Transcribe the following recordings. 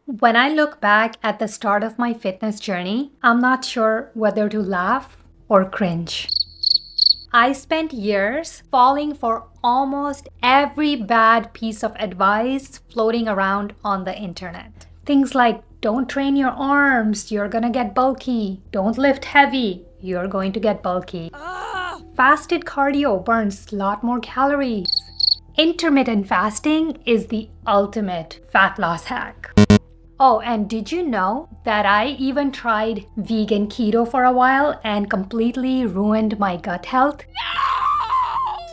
When I look back at the start of my fitness journey, I'm not sure whether to laugh or cringe. I spent years falling for almost every bad piece of advice floating around on the internet. Things like don't train your arms, you're gonna get bulky. Don't lift heavy, you're going to get bulky. Fasted cardio burns a lot more calories. Intermittent fasting is the ultimate fat loss hack. Oh, and did you know that I even tried vegan keto for a while and completely ruined my gut health?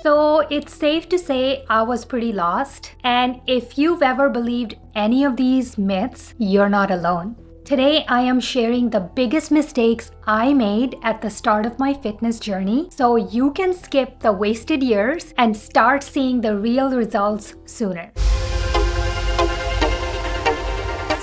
So it's safe to say I was pretty lost. And if you've ever believed any of these myths, you're not alone. Today, I am sharing the biggest mistakes I made at the start of my fitness journey so you can skip the wasted years and start seeing the real results sooner.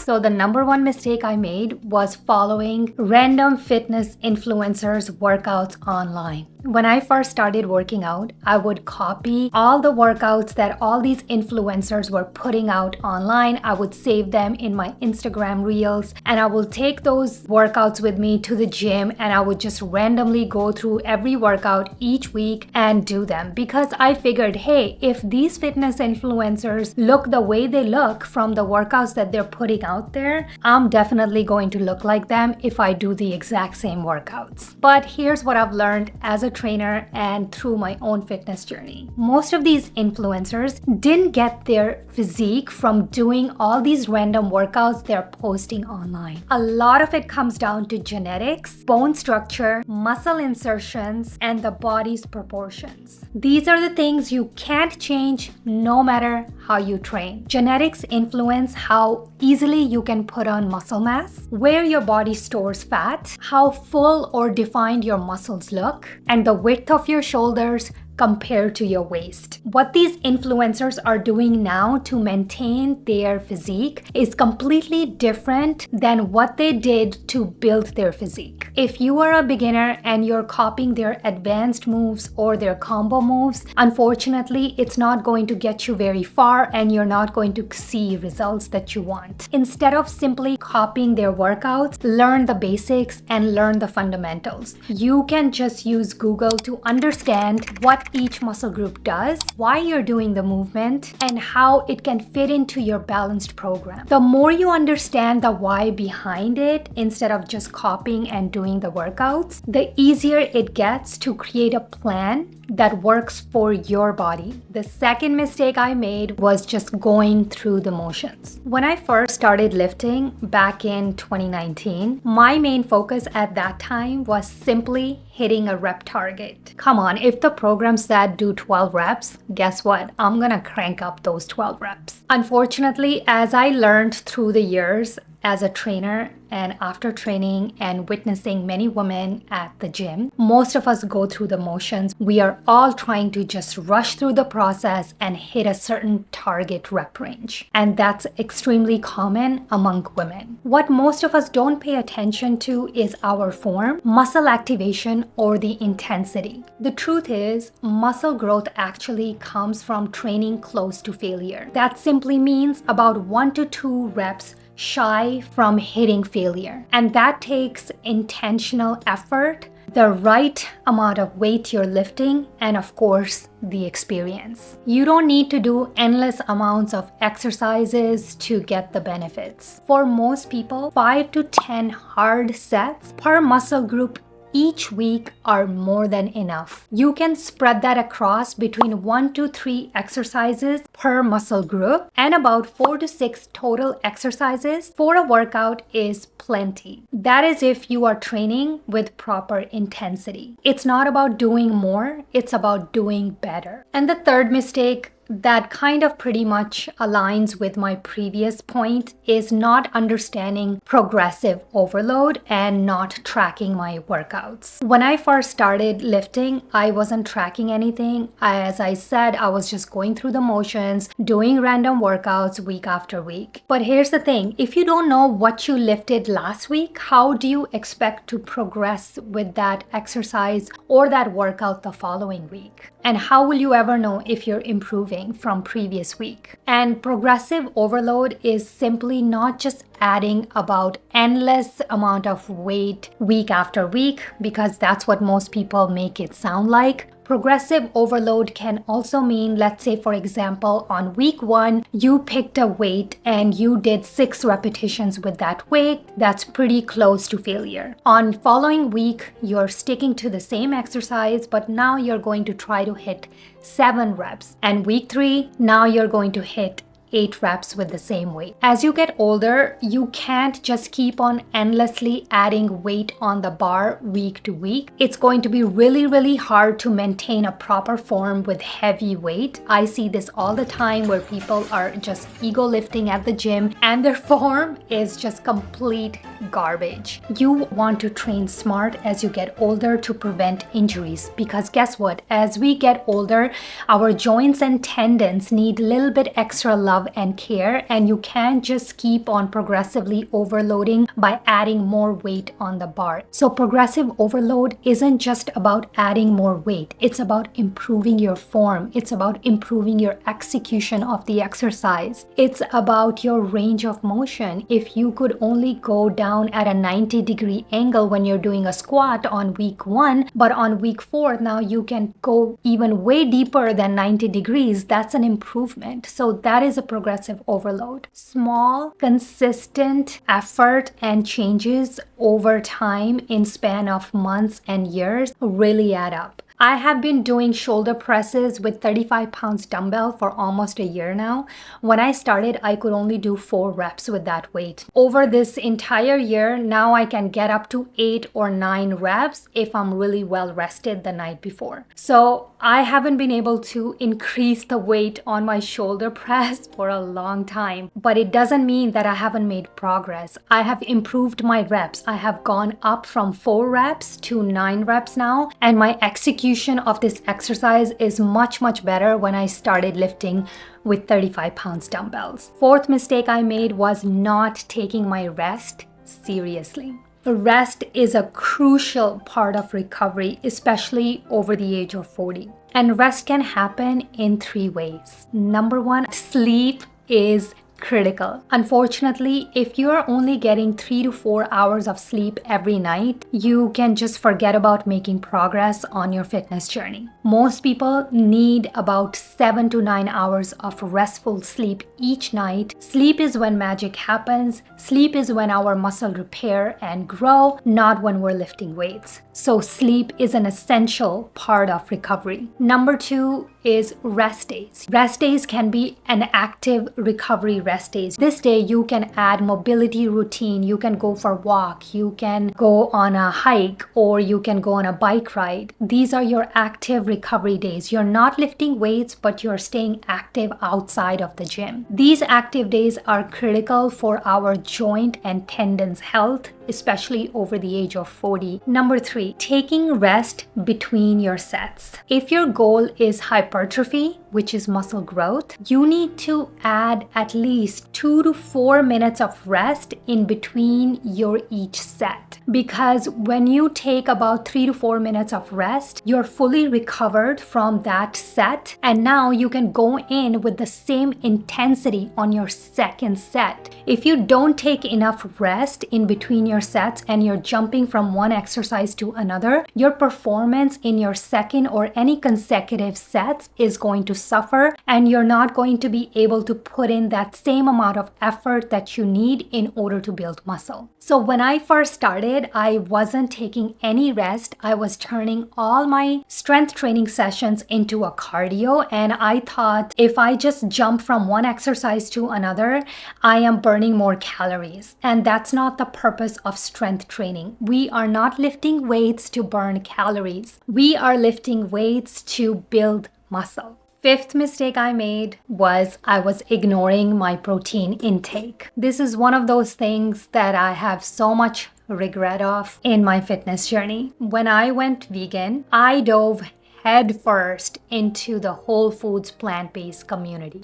So the number one mistake I made was following random fitness influencers' workouts online. When I first started working out, I would copy all the workouts that all these influencers were putting out online. I would save them in my Instagram reels and I will take those workouts with me to the gym and I would just randomly go through every workout each week and do them because I figured, hey, if these fitness influencers look the way they look from the workouts that they're putting out there, I'm definitely going to look like them if I do the exact same workouts. But here's what I've learned as a trainer and through my own fitness journey. Most of these influencers didn't get their physique from doing all these random workouts they're posting online. A lot of it comes down to genetics, bone structure, muscle insertions, and the body's proportions. These are the things you can't change no matter how you train. Genetics influence how easily you can put on muscle mass, where your body stores fat, how full or defined your muscles look, and the width of your shoulders compared to your waist. What these influencers are doing now to maintain their physique is completely different than what they did to build their physique. If you are a beginner and you're copying their advanced moves or their combo moves, unfortunately, it's not going to get you very far and you're not going to see results that you want. Instead of simply copying their workouts, learn the basics and learn the fundamentals. You can just use Google to understand what each muscle group does, why you're doing the movement, and how it can fit into your balanced program. The more you understand the why behind it, instead of just copying and doing the workouts, the easier it gets to create a plan that works for your body. The second mistake I made was just going through the motions. When I first started lifting back in 2019, my main focus at that time was simply hitting a rep target. Come on, if the program said do 12 reps, guess what? I'm gonna crank up those 12 reps. Unfortunately, as I learned through the years, as a trainer and after training and witnessing many women at the gym, most of us go through the motions. We are all trying to just rush through the process and hit a certain target rep range. And that's extremely common among women. What most of us don't pay attention to is our form, muscle activation, or the intensity. The truth is, muscle growth actually comes from training close to failure. That simply means about 1 to 2 reps shy from hitting failure. And that takes intentional effort, the right amount of weight you're lifting, and of course, the experience. You don't need to do endless amounts of exercises to get the benefits. For most people, 5 to 10 hard sets per muscle group each week are more than enough. You can spread that across between 1 to 3 exercises per muscle group, and about 4 to 6 total exercises for a workout is plenty. That is if you are training with proper intensity. It's not about doing more, it's about doing better. And the third mistake that kind of pretty much aligns with my previous point is not understanding progressive overload and not tracking my workouts. When I first started lifting, I wasn't tracking anything. As I said, I was just going through the motions, doing random workouts week after week. But here's the thing, if you don't know what you lifted last week, how do you expect to progress with that exercise or that workout the following week? And how will you ever know if you're improving? overloading from previous week. And progressive overload is simply not just adding about endless amount of weight week after week, because that's what most people make it sound like. Progressive overload can also mean, let's say, for example, on week 1, you picked a weight and you did 6 repetitions with that weight. That's pretty close to failure. On following week, you're sticking to the same exercise, but now you're going to try to hit 7 reps. And week 3, now you're going to hit 8 reps with the same weight. As you get older, you can't just keep on endlessly adding weight on the bar week to week. It's going to be really hard to maintain a proper form with heavy weight. I see this all the time where people are just ego lifting at the gym and their form is just complete garbage. You want to train smart as you get older to prevent injuries, because guess what? As we get older, our joints and tendons need a little bit extra love and care, and you can't just keep on progressively overloading by adding more weight on the bar. So progressive overload isn't just about adding more weight. It's about improving your form. It's about improving your execution of the exercise. It's about your range of motion. If you could only go down at a 90-degree angle when you're doing a squat on week 1, but on week 4 now you can go even way deeper than 90 degrees, that's an improvement. So that is a progressive overload. Small, consistent effort and changes over time in span of months and years really add up. I have been doing shoulder presses with 35 pounds dumbbell for almost a year now. When I started, I could only do 4 reps with that weight. Over this entire year, now I can get up to 8 or 9 reps if I'm really well rested the night before. So I haven't been able to increase the weight on my shoulder press for a long time, but it doesn't mean that I haven't made progress. I have improved my reps. I have gone up from 4 reps to 9 reps now, and my execution of this exercise is much better when I started lifting with 35 pounds dumbbells. 4th mistake I made was not taking my rest seriously. Rest is a crucial part of recovery, especially over the age of 40. And rest can happen in 3 ways. Number 1, sleep is critical. Unfortunately, if you are only getting 3 to 4 hours of sleep every night, you can just forget about making progress on your fitness journey. Most people need about 7 to 9 hours of restful sleep each night. Sleep is when magic happens. Sleep is when our muscle repair and grow, not when we're lifting weights. So sleep is an essential part of recovery. Number 2 is rest days. Rest days can be an active recovery rest days. This day you can add mobility routine. You can go for a walk, you can go on a hike, or you can go on a bike ride. These are your active recovery days. You're not lifting weights, but you're staying active outside of the gym. These active days are critical for our joint and tendons health, especially over the age of 40. Number 3, taking rest between your sets. If your goal is hypertrophy, which is muscle growth, you need to add at least 2 to 4 minutes of rest in between your each set. Because when you take about 3 to 4 minutes of rest, you're fully recovered from that set, and now you can go in with the same intensity on your second set. If you don't take enough rest in between your sets and you're jumping from one exercise to another, your performance in your second or any consecutive sets is going to suffer, and you're not going to be able to put in that same amount of effort that you need in order to build muscle. So when I first started, I wasn't taking any rest. I was turning all my strength training sessions into a cardio, and I thought if I just jump from one exercise to another, I am burning more calories. And that's not the purpose of strength training. We are not lifting weights to burn calories. We are lifting weights to build muscle. 5th mistake I made was I was ignoring my protein intake. This is one of those things that I have so much regret of in my fitness journey. When I went vegan, I dove headfirst into the whole foods plant-based community.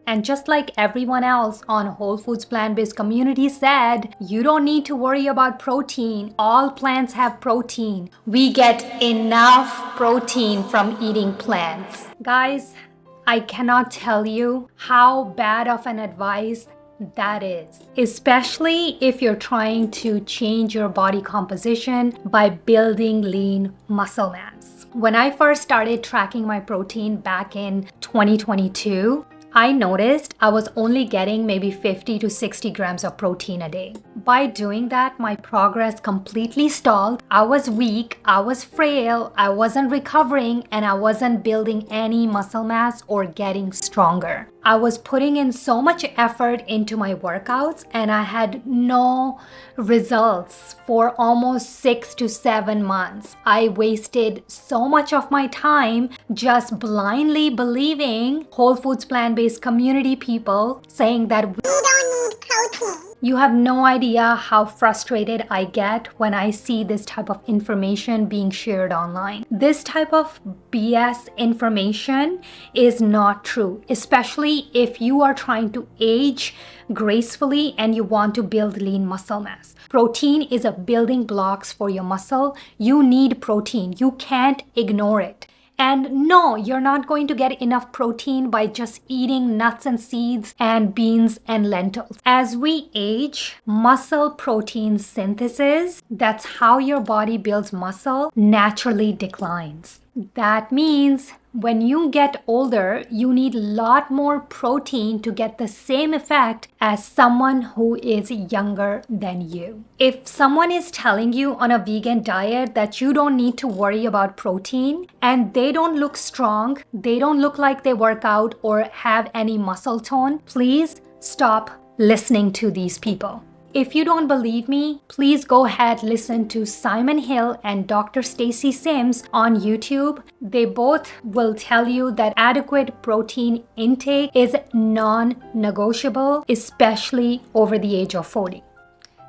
And just like everyone else on Whole Foods plant-based community said, you don't need to worry about protein. All plants have protein. We get enough protein from eating plants. Guys, I cannot tell you how bad of an advice that is, especially if you're trying to change your body composition by building lean muscle mass. When I first started tracking my protein back in 2022, I noticed I was only getting maybe 50 to 60 grams of protein a day. By doing that, my progress completely stalled. I was weak, I was frail, I wasn't recovering, and I wasn't building any muscle mass or getting stronger. I was putting in so much effort into my workouts and I had no results for almost 6 to 7 months. I wasted so much of my time just blindly believing Whole Foods plant-based community people saying that we don't need protein. You have no idea how frustrated I get when I see this type of information being shared online. This type of BS information is not true, especially if you are trying to age gracefully and you want to build lean muscle mass. Protein is a building blocks for your muscle. You need protein. You can't ignore it. And no, you're not going to get enough protein by just eating nuts and seeds and beans and lentils. As we age, muscle protein synthesis, that's how your body builds muscle, naturally declines. That means when you get older, you need a lot more protein to get the same effect as someone who is younger than you. If someone is telling you on a vegan diet that you don't need to worry about protein and they don't look strong, they don't look like they work out or have any muscle tone, please stop listening to these people. If you don't believe me, please go ahead listen to Simon Hill and Dr. Stacy Sims on YouTube. They both will tell you that adequate protein intake is non-negotiable, especially over the age of 40.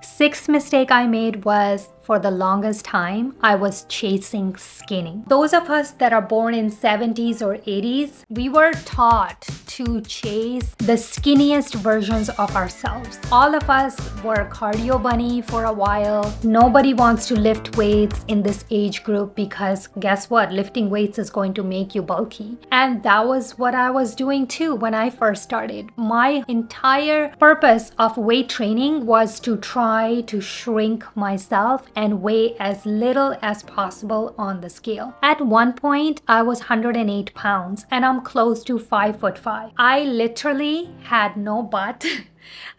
Sixth mistake I made was, for the longest time, I was chasing skinny. Those of us that are born in 70s or 80s, we were taught to chase the skinniest versions of ourselves. All of us were cardio bunny for a while. Nobody wants to lift weights in this age group because guess what? Lifting weights is going to make you bulky. And that was what I was doing too when I first started. My entire purpose of weight training was to try to shrink myself and weigh as little as possible on the scale. At one point, I was 108 pounds and I'm close to 5'5". I literally had no butt.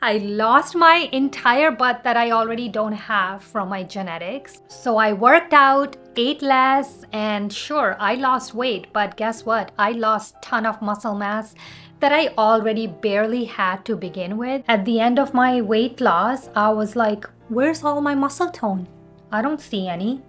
I lost my entire butt that I already don't have from my genetics. So I worked out, ate less, and sure, I lost weight, but guess what? I lost a ton of muscle mass that I already barely had to begin with. At the end of my weight loss, I was like, where's all my muscle tone? I don't see any.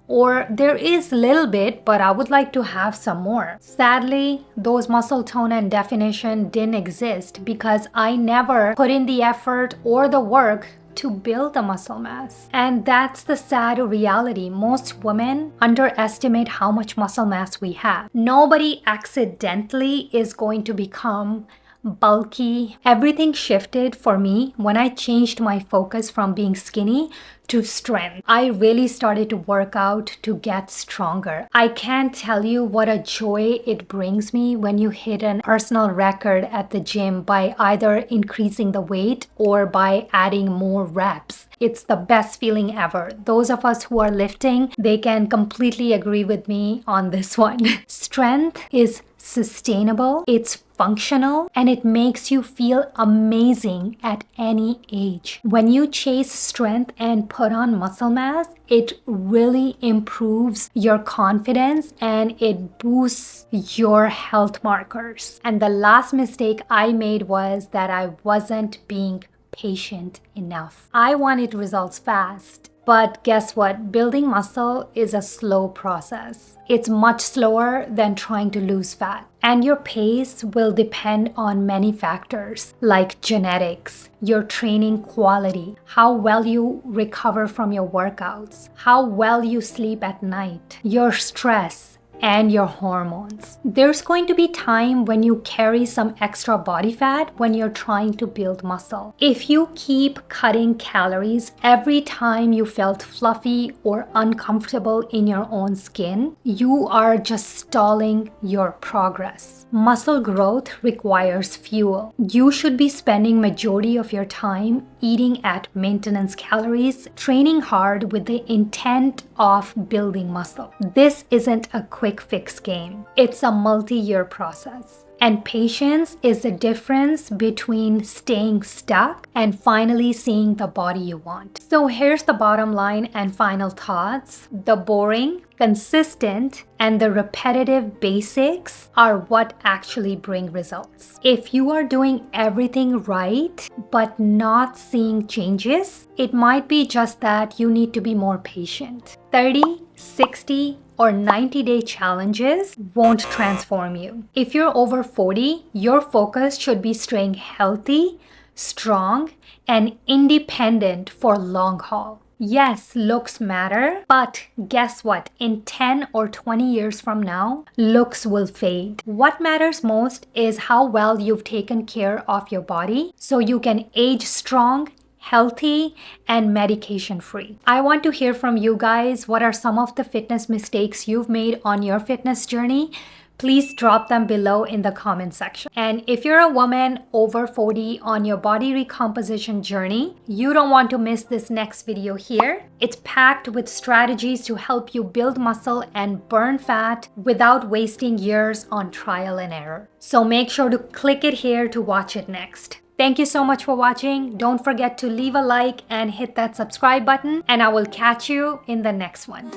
Or there is a little bit, but I would like to have some more. Sadly, those muscle tone and definition didn't exist because I never put in the effort or the work to build the muscle mass. And that's the sad reality. Most women underestimate how much muscle mass we have. Nobody accidentally is going to become bulky. Everything shifted for me when I changed my focus from being skinny to strength. I really started to work out to get stronger. I can't tell you what a joy it brings me when you hit a personal record at the gym by either increasing the weight or by adding more reps. It's the best feeling ever. Those of us who are lifting, they can completely agree with me on this one. Strength is sustainable, it's functional, and it makes you feel amazing at any age. When you chase strength and put on muscle mass, it really improves your confidence and it boosts your health markers. And the last mistake I made was that I wasn't being patient enough. I wanted results fast. But guess what? Building muscle is a slow process. It's much slower than trying to lose fat. And your pace will depend on many factors like genetics, your training quality, how well you recover from your workouts, how well you sleep at night, your stress, and your hormones. There's going to be time when you carry some extra body fat when you're trying to build muscle. If you keep cutting calories every time you felt fluffy or uncomfortable in your own skin, you are just stalling your progress. Muscle growth requires fuel. You should be spending majority of your time eating at maintenance calories, training hard with the intent of building muscle. This isn't a quick fix game. It's a multi-year process. And patience is the difference between staying stuck and finally seeing the body you want. So here's the bottom line and final thoughts. The boring, consistent, and the repetitive basics are what actually bring results. If you are doing everything right but not seeing changes, it might be just that you need to be more patient. 30, 60, or 90-day challenges won't transform you. If you're over 40, your focus should be staying healthy, strong, and independent for long haul. Yes, looks matter, but guess what? In 10 or 20 years from now, looks will fade. What matters most is how well you've taken care of your body so you can age strong, healthy, and medication-free. I want to hear from you guys. What are some of the fitness mistakes you've made on your fitness journey? Please drop them below in the comment section. And if you're a woman over 40 on your body recomposition journey, you don't want to miss this next video here. It's packed with strategies to help you build muscle and burn fat without wasting years on trial and error. So make sure to click it here to watch it next. Thank you so much for watching. Don't forget to leave a like and hit that subscribe button, and I will catch you in the next one.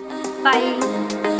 Bye.